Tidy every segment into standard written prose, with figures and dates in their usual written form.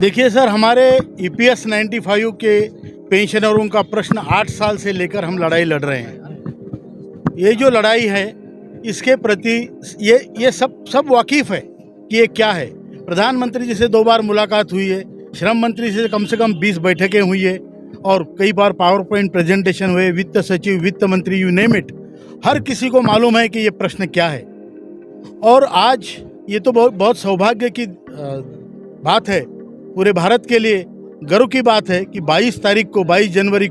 देखिए सर, हमारे ईपीएस 95 के पेंशनरों का प्रश्न 8 साल से लेकर हम लड़ाई लड़ रहे हैं। ये जो लड़ाई है इसके प्रति ये सब वाकिफ़ है कि ये क्या है। प्रधानमंत्री जी से 2 बार मुलाकात हुई है, श्रम मंत्री से कम 20 बैठकें हुई है और कई बार पावर पॉइंट प्रेजेंटेशन हुए, वित्त सचिव, वित्त मंत्री, यू नेम इट। हर किसी को मालूम है कि ये प्रश्न क्या है। और आज ये तो बहुत सौभाग्य की बात है, पूरे भारत के लिए गर्व की बात है कि 22 जनवरी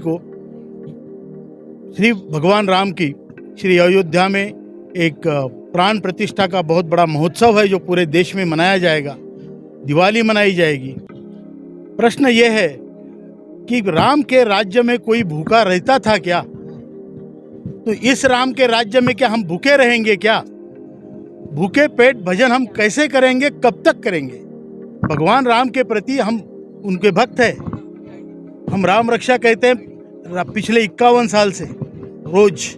को श्री भगवान राम की श्री अयोध्या में एक प्राण प्रतिष्ठा का बहुत बड़ा महोत्सव है जो पूरे देश में मनाया जाएगा, दिवाली मनाई जाएगी। प्रश्न ये है कि राम के राज्य में कोई भूखा रहता था क्या? तो इस राम के राज्य में क्या हम भूखे रहेंगे क्या? भूखे पेट भजन हम कैसे करेंगे, कब तक करेंगे? भगवान राम के प्रति हम उनके भक्त हैं। हम राम रक्षा कहते हैं पिछले 51 साल से रोज।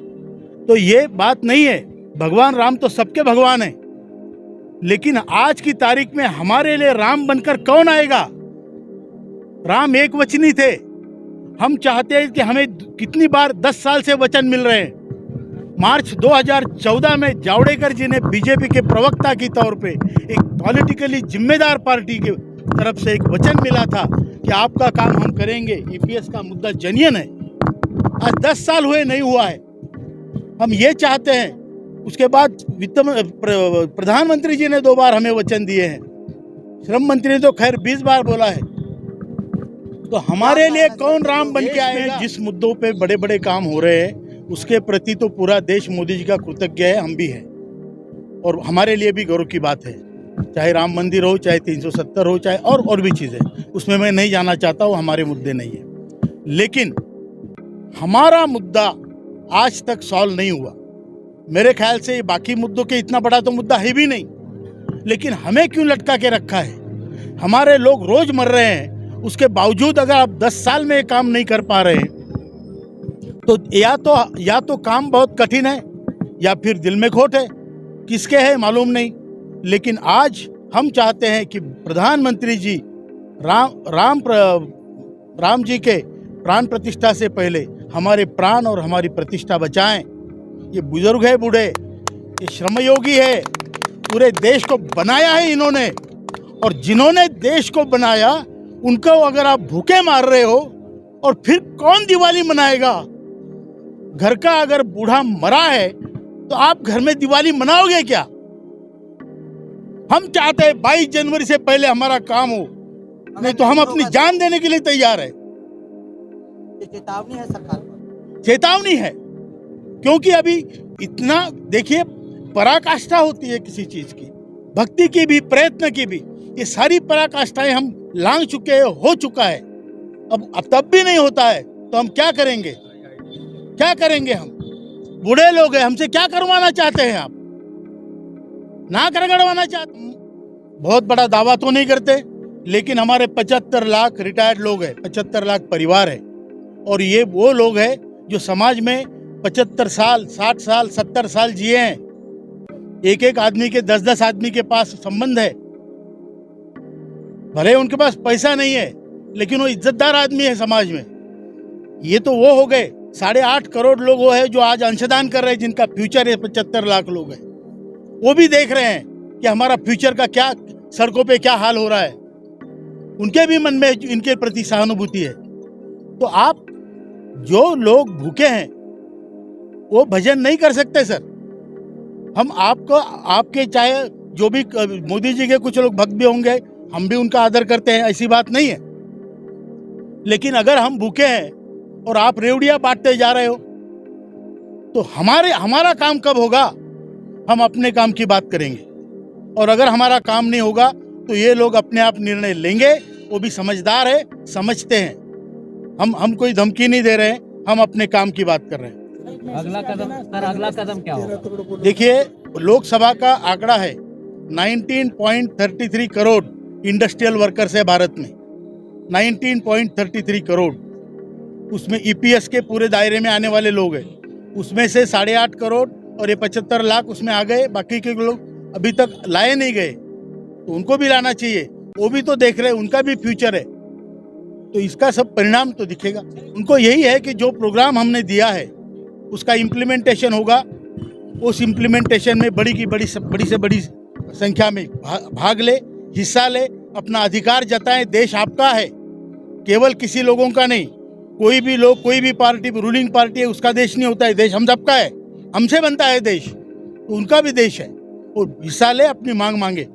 तो ये बात नहीं है, भगवान राम तो सबके भगवान हैं, लेकिन आज की तारीख में हमारे लिए राम बनकर कौन आएगा? राम एक वचनी थे। हम चाहते हैं कि हमें कितनी बार 10 साल से वचन मिल रहे हैं। मार्च 2014 में जावड़ेकर जी ने बीजेपी के प्रवक्ता के तौर पे एक पॉलिटिकली जिम्मेदार पार्टी की तरफ से एक वचन मिला था कि आपका काम हम करेंगे। ईपीएस का मुद्दा जेन्युइन है। आज 10 साल हुए, नहीं हुआ है। हम ये चाहते हैं। उसके बाद प्रधानमंत्री जी ने 2 बार हमें वचन दिए हैं। श्रम मंत्री ने तो खैर 20 बार बोला है। तो हमारे लिए कौन राम बन के आएगा? जिस मुद्दों पे बड़े बड़े काम हो रहे हैं उसके प्रति तो पूरा देश मोदी जी का कृतज्ञ है, हम भी हैं। और हमारे लिए भी गौरव की बात है, चाहे राम मंदिर हो, चाहे 370 हो, चाहे और भी चीज़ें, उसमें मैं नहीं जाना चाहता, वो हमारे मुद्दे नहीं है। लेकिन हमारा मुद्दा आज तक सॉल्व नहीं हुआ। मेरे ख्याल से बाकी मुद्दों के इतना बड़ा तो मुद्दा है भी नहीं, लेकिन हमें क्यों लटका के रखा है? हमारे लोग रोज मर रहे हैं, उसके बावजूद अगर आप 10 साल में काम नहीं कर पा रहे हैं तो या तो काम बहुत कठिन है या फिर दिल में खोट है। किसके है मालूम नहीं। लेकिन आज हम चाहते हैं कि प्रधानमंत्री जी राम जी के प्राण प्रतिष्ठा से पहले हमारे प्राण और हमारी प्रतिष्ठा बचाएं। ये बुजुर्ग है, बूढ़े, ये श्रमयोगी है, पूरे देश को बनाया है इन्होंने। और जिन्होंने देश को बनाया उनको अगर आप भूखे मार रहे हो, और फिर कौन दिवाली मनाएगा? घर का अगर बूढ़ा मरा है तो आप घर में दिवाली मनाओगे क्या? हम चाहते हैं 22 जनवरी से पहले हमारा काम हो, नहीं तो हम अपनी जान देने के लिए तैयार है। चेतावनी है सरकार को, चेतावनी है, क्योंकि अभी इतना देखिए पराकाष्ठा होती है किसी चीज की, भक्ति की भी, प्रयत्न की भी। ये सारी पराकाष्ठाएं हम लांघ चुके हैं, हो चुका है। अब तब भी नहीं होता है तो हम क्या करेंगे? क्या करेंगे? हम बूढ़े लोग हैं, हमसे क्या करवाना चाहते हैं आप? ना करवाना चाहते। बहुत बड़ा दावा तो नहीं करते, लेकिन हमारे 75 लाख रिटायर्ड लोग हैं, 75 लाख परिवार है। और ये वो लोग हैं जो समाज में 75 साल, 60 साल, 70 साल जिए हैं। एक आदमी के 10-10 आदमी के पास संबंध है। भले उनके पास पैसा नहीं है, लेकिन वो इज्जतदार आदमी है समाज में। ये तो वो हो गए 8.5 करोड़ लोग वो है जो आज अंशदान कर रहे हैं, जिनका फ्यूचर है। 75 लाख लोग हैं, वो भी देख रहे हैं कि हमारा फ्यूचर का क्या, सड़कों पे क्या हाल हो रहा है। उनके भी मन में इनके प्रति सहानुभूति है। तो आप जो लोग भूखे हैं वो भजन नहीं कर सकते सर। हम आपके चाहे जो भी मोदी जी के कुछ लोग भक्त भी होंगे, हम भी उनका आदर करते हैं, ऐसी बात नहीं है। लेकिन अगर हम भूखे हैं और आप रेवड़ियां बांटते जा रहे हो तो हमारा काम कब होगा? हम अपने काम की बात करेंगे। और अगर हमारा काम नहीं होगा तो ये लोग अपने आप निर्णय लेंगे। वो भी समझदार है, समझते हैं। हम कोई धमकी नहीं दे रहे हैं, हम अपने काम की बात कर रहे हैं। अगला कदम क्या होगा? देखिए, लोकसभा का आंकड़ा है 19.33 करोड़ इंडस्ट्रियल वर्कर्स है भारत में, 19.33 करोड़। उसमें ईपीएस के पूरे दायरे में आने वाले लोग हैं। उसमें से 8.5 करोड़ और ये 75 लाख उसमें आ गए। बाकी के लोग अभी तक लाए नहीं गए। तो उनको भी लाना चाहिए। वो भी तो देख रहे हैं, उनका भी फ्यूचर है, तो इसका सब परिणाम तो दिखेगा। उनको यही है कि जो प्रोग्राम हमने दिया है उसका इम्प्लीमेंटेशन होगा, उस इम्प्लीमेंटेशन में बड़ी से बड़ी संख्या में भाग ले, हिस्सा ले, अपना अधिकार जताएं। देश आपका है, केवल किसी लोगों का नहीं। कोई भी लोग, कोई भी पार्टी, रूलिंग पार्टी है, उसका देश नहीं होता है। देश हम सबका है, हमसे बनता है देश, तो उनका भी देश है। और हिस्सा ले, अपनी मांग मांगे।